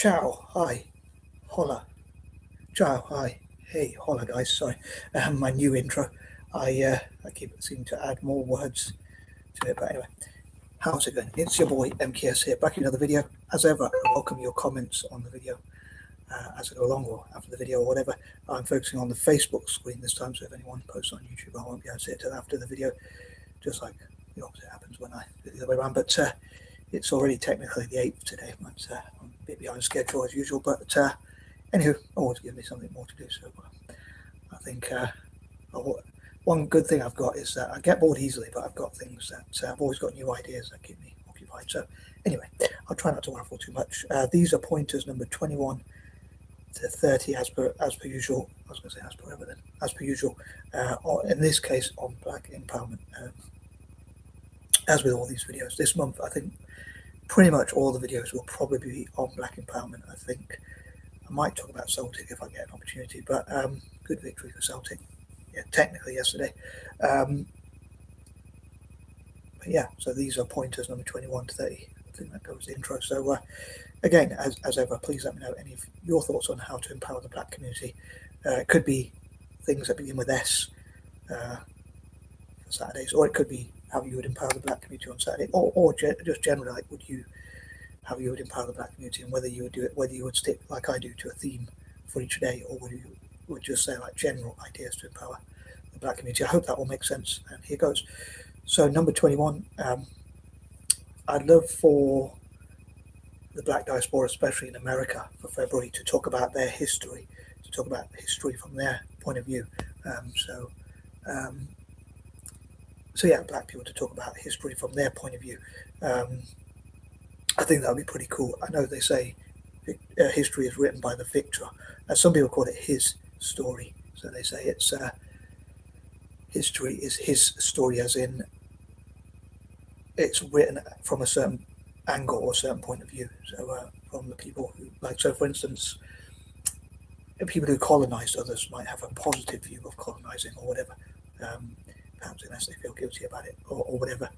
Ciao, hi, hola, ciao, hi, hey, hola, guys. Sorry, my new intro. I keep seeming to add more words to it, but anyway, how's it going? It's your boy MKS here, back in another video. As ever, I welcome your comments on the video as I go along, or after the video, or whatever. I'm focusing on the Facebook screen this time, so if anyone posts on YouTube, I won't be able to see it till after the video, just like the opposite happens when I do the other way around. But it's already technically the 8th today. I'm a bit behind schedule as usual, but anywho, always give me something more to do. So I think one good thing I've got is that I get bored easily, but I've got things that I've always got new ideas that keep me occupied. So anyway, I'll try not to waffle too much. These are pointers number 21 to 30 as per usual. I was going to say as per ever then, as per usual. Or in this case, on Black emPOWERment. As with all these videos, this month I think pretty much all the videos will probably be on Black emPOWERment. I think I might talk about Celtic if I get an opportunity, but good victory for Celtic. Yeah, technically yesterday. But yeah, so these are pointers number 21 to 30. I think that goes the intro. So again, as ever, please let me know any of your thoughts on how to empower the Black community. It could be things that begin with S for Saturdays, or it could be how you would empower the Black community on Saturday, or just generally, like how you would empower the Black community, and whether you would do it, whether you would stick like I do to a theme for each day, or whether you would just say like general ideas to empower the Black community. I hope that will make sense. And here goes. So number 21, I'd love for the Black diaspora, especially in America, for February to talk about their history, to talk about history from their point of view. So yeah, Black people to talk about history from their point of view. I think that would be pretty cool. I know they say history is written by the victor. Some people call it his story. So they say it's history is his story, as in it's written from a certain angle or a certain point of view. So from the people who, like, so for instance, people who colonized others might have a positive view of colonizing or whatever. Perhaps unless they feel guilty about it or whatever,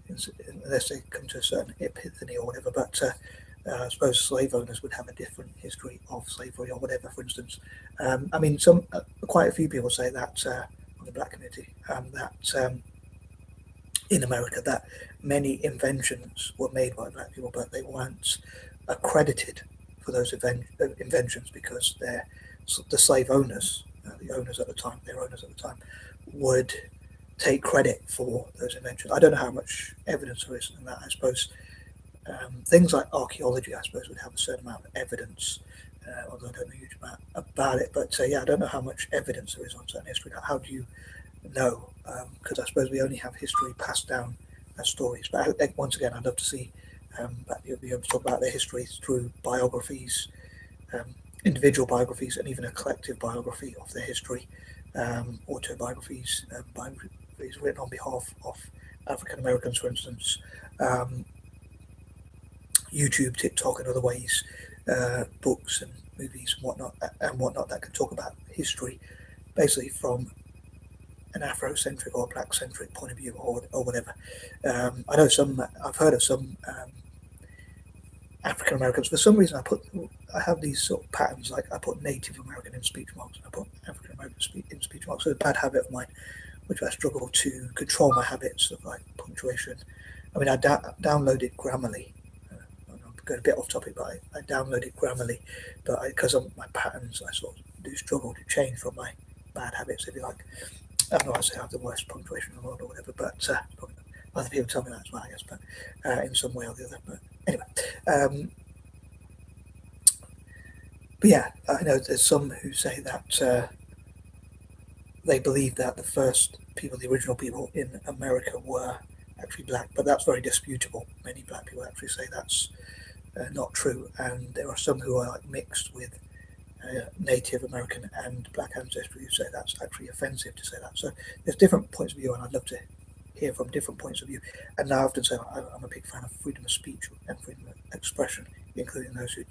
unless they come to a certain epiphany or whatever. But I suppose slave owners would have a different history of slavery or whatever, for instance. I mean, quite a few people say that on the Black community, that in America, that many inventions were made by Black people, but they weren't accredited for those inventions because the slave owners, the owners at the time, their owners at the time, would take credit for those inventions. I don't know how much evidence there is in that. I suppose things like archaeology, I suppose, would have a certain amount of evidence, although I don't know a huge amount about it. But yeah, I don't know how much evidence there is on certain history. How do you know? Because I suppose we only have history passed down as stories. But once again, I'd love to see Black people be able to talk about their histories through biographies, individual biographies, and even a collective biography of their history, autobiographies, biographies written on behalf of African Americans, for instance, YouTube, TikTok, and other ways, books and movies and whatnot that can talk about history, basically from an Afrocentric or Black-centric point of view, or whatever. I know I've heard of some African Americans. For some reason, I have these sort of patterns, like I put Native American in speech marks, and I put African American in speech marks. So it's a bad habit of mine, which I struggle to control my habits of like punctuation. I mean, I downloaded Grammarly. I'm going a bit off topic, but I downloaded Grammarly, but because of my patterns, I sort of do struggle to change from my bad habits, if you like. I'm not saying I have the worst punctuation in the world or whatever, but other people tell me that as well, I guess, but in some way or the other. But anyway, but yeah, I know there's some who say that they believe that the first people, the original people in America, were actually Black, but that's very disputable. Many Black people actually say that's not true, and there are some who are like mixed with Native American and Black ancestry who say that's actually offensive to say that. So there's different points of view, and I'd love to hear from different points of view. And I often say I'm a big fan of freedom of speech and freedom of expression, including those who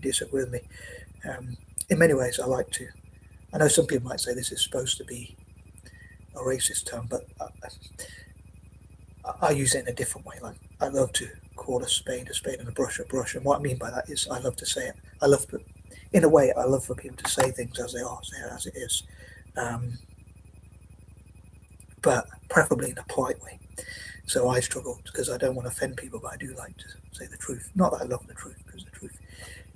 disagree with me. In many ways, I know some people might say this is supposed to be a racist term, but I use it in a different way. Like, I love to call a spade and a brush a brush. And what I mean by that is I love to say it. In a way, I love for people to say things as they are, say it as it is, but preferably in a polite way. So I struggle because I don't want to offend people, but I do like to say the truth. Not that I love the truth, because the truth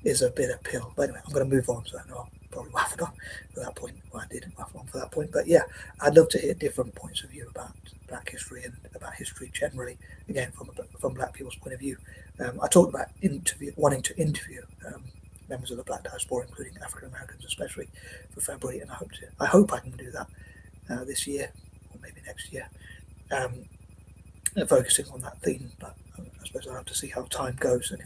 is a bitter pill. But anyway, I'm going to move on. So I know I'll probably waffled on for that point. Well, I didn't waffle on for that point. But yeah, I'd love to hear different points of view about Black history and about history generally. Again, from Black people's point of view. I talked about wanting to interview members of the Black diaspora, including African Americans, especially for February, and I hope I can do that this year or maybe next year. Focusing on that theme, but I suppose I'll have to see how time goes and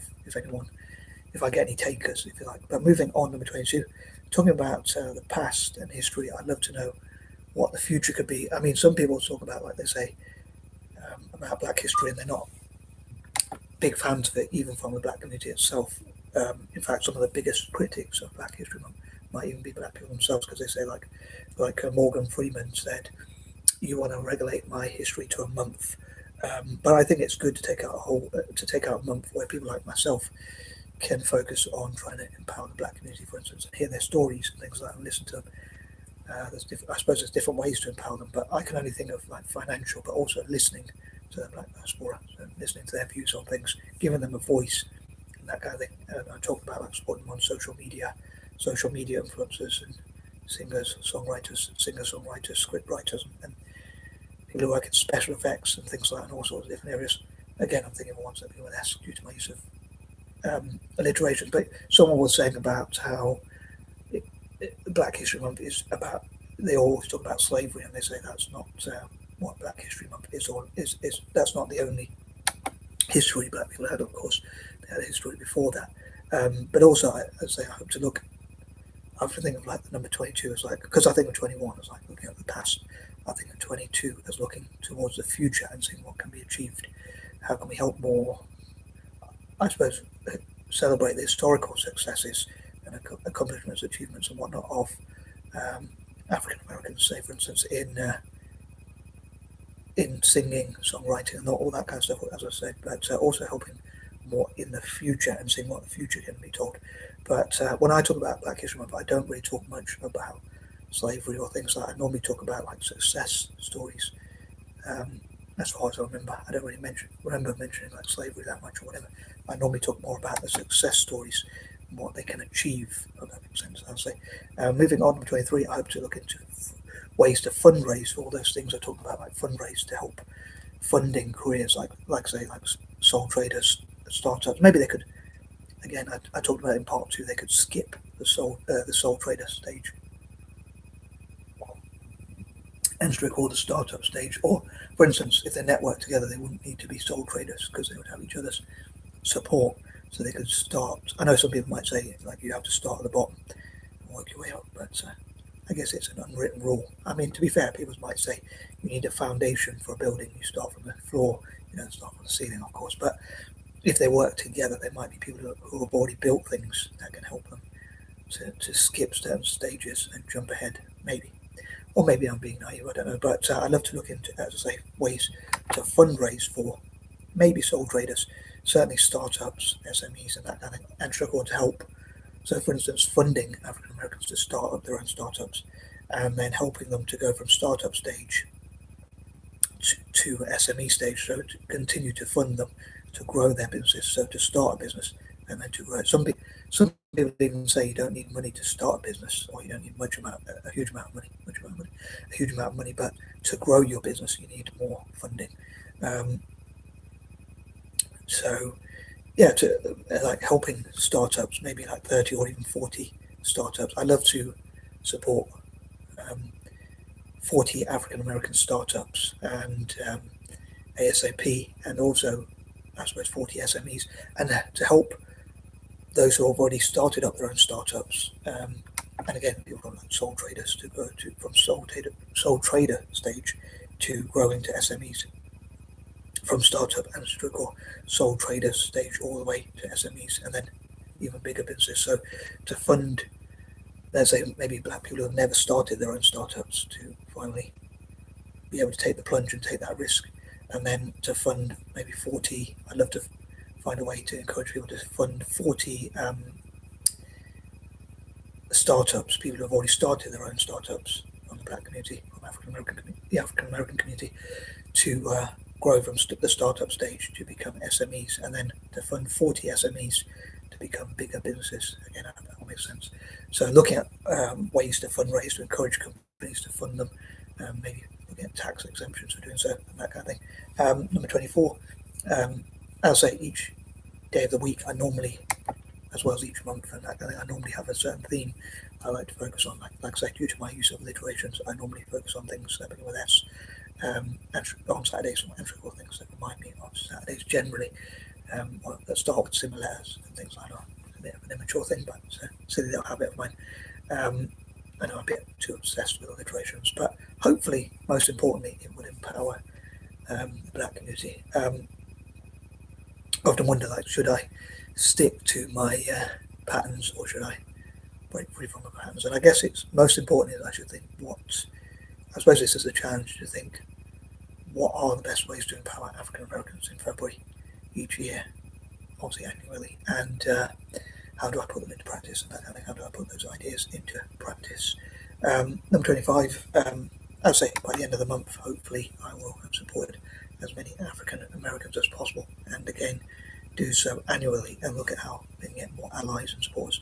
if I get any takers, if you like. But moving on, number 22, talking about the past and history, I'd love to know what the future could be. I mean, some people talk about, like they say, about Black history, and they're not big fans of it, even from the Black community itself. In fact, some of the biggest critics of Black history might even be Black people themselves, because they say, like Morgan Freeman said, you want to regulate my history to a month. But I think it's good to take out a month where people like myself can focus on trying to empower the Black community, for instance, and hear their stories and things like that, and listen to them. I suppose there's different ways to empower them, but I can only think of like financial, but also listening to the Black diaspora, so listening to their views on things, giving them a voice, and that kind of thing. And I talked about like supporting them on social media influencers and singers, songwriters, script writers, and people who work in special effects and things like that in all sorts of different areas. Again, I'm thinking of ones that people would ask due to my use of alliteration. But someone was saying about how Black History Month is about, they always talk about slavery, and they say that's not what Black History Month is, or is that's not the only history Black people had. Of course, they had a history before that. But also, I hope to look, I have to think of like the number 22 as like, because I think of 21 as like looking at the past. I think of 22 as looking towards the future and seeing what can be achieved. How can we help more, I suppose, celebrate the historical successes and accomplishments, achievements and whatnot of African Americans, say for instance in singing, songwriting and all that kind of stuff, as I said, but also helping more in the future and seeing what the future can be told. But when I talk about Black History Month, I don't really talk much about slavery or things like that. I normally talk about like success stories. As far as I remember, I don't really remember mentioning like slavery that much or whatever. I normally talk more about the success stories and what they can achieve, if that makes sense. I'll say. Moving on to 23, I hope to look into ways to fundraise for all those things I talked about, like fundraise to help funding careers, like sole traders, startups. Maybe they could. Again, I talked about in part 2. They could skip the sole trader stage and record the startup stage, or for instance, if they network together, they wouldn't need to be sole traders because they would have each other's support, so they could start. I know some people might say like you have to start at the bottom and work your way up, but I guess it's an unwritten rule. I mean, to be fair, people might say you need a foundation for a building. You start from the floor, you don't start from the ceiling, of course. But if they work together, there might be people who have already built things that can help them to skip certain stages and jump ahead, maybe. Or maybe I'm being naive, I don't know. But I'd love to look into, as I say, ways to fundraise for maybe sole traders, certainly startups, SMEs, and that kind of thing, and struggle to help. So, for instance, funding African Americans to start up their own startups, and then helping them to go from startup stage to SME stage, so to continue to fund them to grow their business, so to start a business and then to grow it. Some people even say you don't need money to start a business, or you don't need a huge amount of money, but to grow your business you need more funding. So yeah, to like helping startups, maybe like 30 or even 40 startups. I love to support 40 African American startups and ASAP, and also I suppose 40 SMEs, and to help those who have already started up their own startups. And again, people like sole traders to go to from sole trader stage to growing to SMEs, from startup and sole trader stage all the way to SMEs, and then even bigger businesses. So to fund, let's say maybe Black people who have never started their own startups to finally be able to take the plunge and take that risk, and then to fund maybe 40. I'd love to find a way to encourage people to fund 40 startups, people who have already started their own startups from the Black community, from the African American community, to grow from the startup stage to become SMEs, and then to fund 40 SMEs to become bigger businesses. Again, I hope that all makes sense. So looking at ways to fundraise to encourage companies to fund them, maybe looking at tax exemptions for doing so, and that kind of thing. Number 24, I'll say each day of the week, I normally, as well as each month and that kind of thing, I normally have a certain theme I like to focus on. Like I say, due to my use of alliterations, I normally focus on things that begin with S. On Saturdays, or things that remind me of Saturdays generally, or that start with similar letters and things like that. A bit of an immature thing, but it's a silly little habit of mine. I know I'm a bit too obsessed with alliterations, but hopefully, most importantly, it would empower the Black community. I often wonder, like, should I stick to my patterns, or should I break free from my patterns? And I guess it's most important is I should think I suppose this is a challenge to think, what are the best ways to empower African Americans in February each year, obviously annually, and how do I put them into practice, and that kind of thing. How do I put those ideas into practice? Number 25, I'll say by the end of the month, hopefully I will have supported as many African Americans as possible, and again, do so annually and look at how they can get more allies and supporters.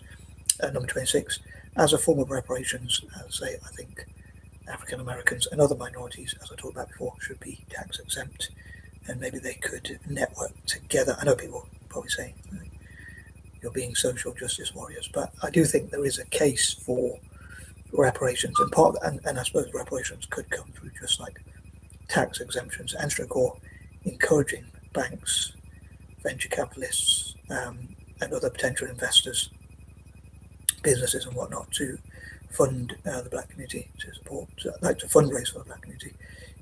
Number 26, as a form of reparations, I'll say I think African Americans and other minorities, as I talked about before, should be tax exempt, and maybe they could network together. I know people probably say you're being social justice warriors, but I do think there is a case for reparations, and I suppose reparations could come through just like tax exemptions and or encouraging banks, venture capitalists, and other potential investors, businesses and whatnot, to fund the Black community, to support, to fundraise for the Black community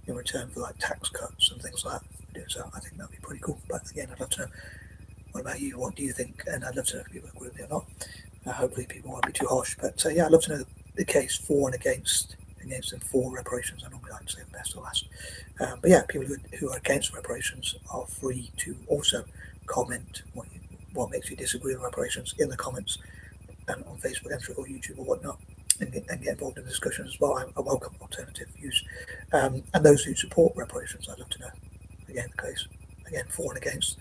in return for like tax cuts and things like that. So I think that'd be pretty cool. But again, I'd love to know, what about you? What do you think? And I'd love to know if people agree with me or not. Hopefully people won't be too harsh. But yeah, I'd love to know the case for and against and for reparations. I normally like to say the best or last. But yeah, people who are against reparations are free to also comment what makes you disagree with reparations in the comments, and on Facebook, or YouTube or whatnot, and get involved in the discussion as well. I welcome alternative views. And those who support reparations, I'd love to know, again, the case, again, for and against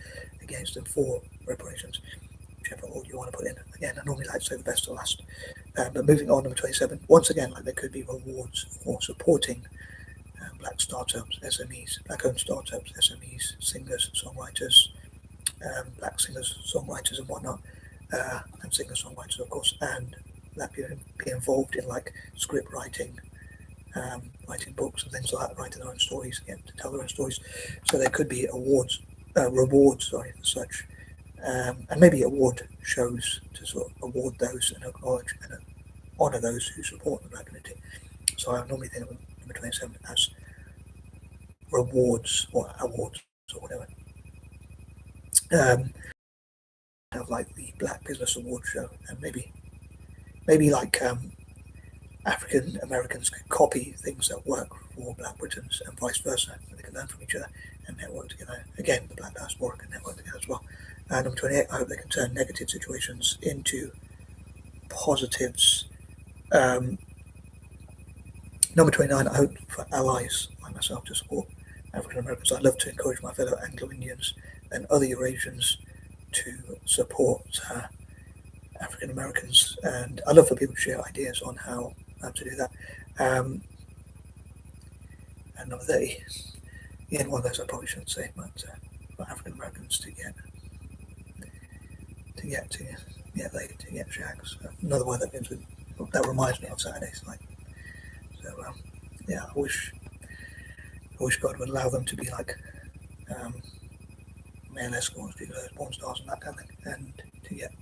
and for reparations, whichever order you want to put in. Again, I normally like to say the best to last. But moving on, number 27, once again, like there could be rewards for supporting Black startups, SMEs, Black-owned startups, SMEs, singers, songwriters, Black singers, songwriters and whatnot, and singer-songwriters, of course, and that be involved in like script writing, writing books and things like that, writing their own stories, again, to tell their own stories. So there could be rewards for such, and maybe award shows to sort of award those and acknowledge and honour those who support the Black community. So I normally think of number 27 as rewards or awards or whatever. Have like the Black Business Award show, and maybe like African Americans could copy things that work for Black Britons and vice versa, and they can learn from each other and network together. Again, the Black diaspora can network together as well. And number 28, I hope they can turn negative situations into positives. Number 29, I hope for allies like myself to support African Americans. I'd love to encourage my fellow Anglo-Indians and other Eurasians to support African Americans, and I love for people to share ideas on how to do that. And number 30, again, one of those I probably shouldn't say, but for African Americans to get shags. Another word that reminds me of Saturdays, like. So yeah, I wish God would allow them to be like male escorts, people as porn stars and that kind of thing, and to get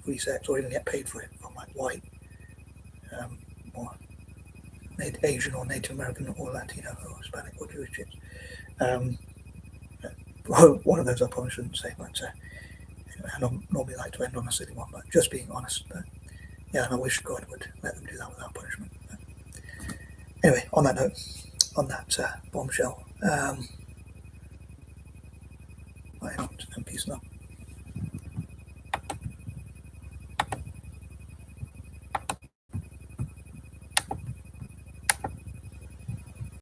free sex or even get paid for it from like white, or Asian or Native American or Latino or Hispanic or Jewish chicks. One of those I probably shouldn't say, but anyway, I normally like to end on a silly one, but just being honest. But yeah, and I wish God would let them do that without punishment. But anyway, on that note, on that bombshell, bye out and peace and love.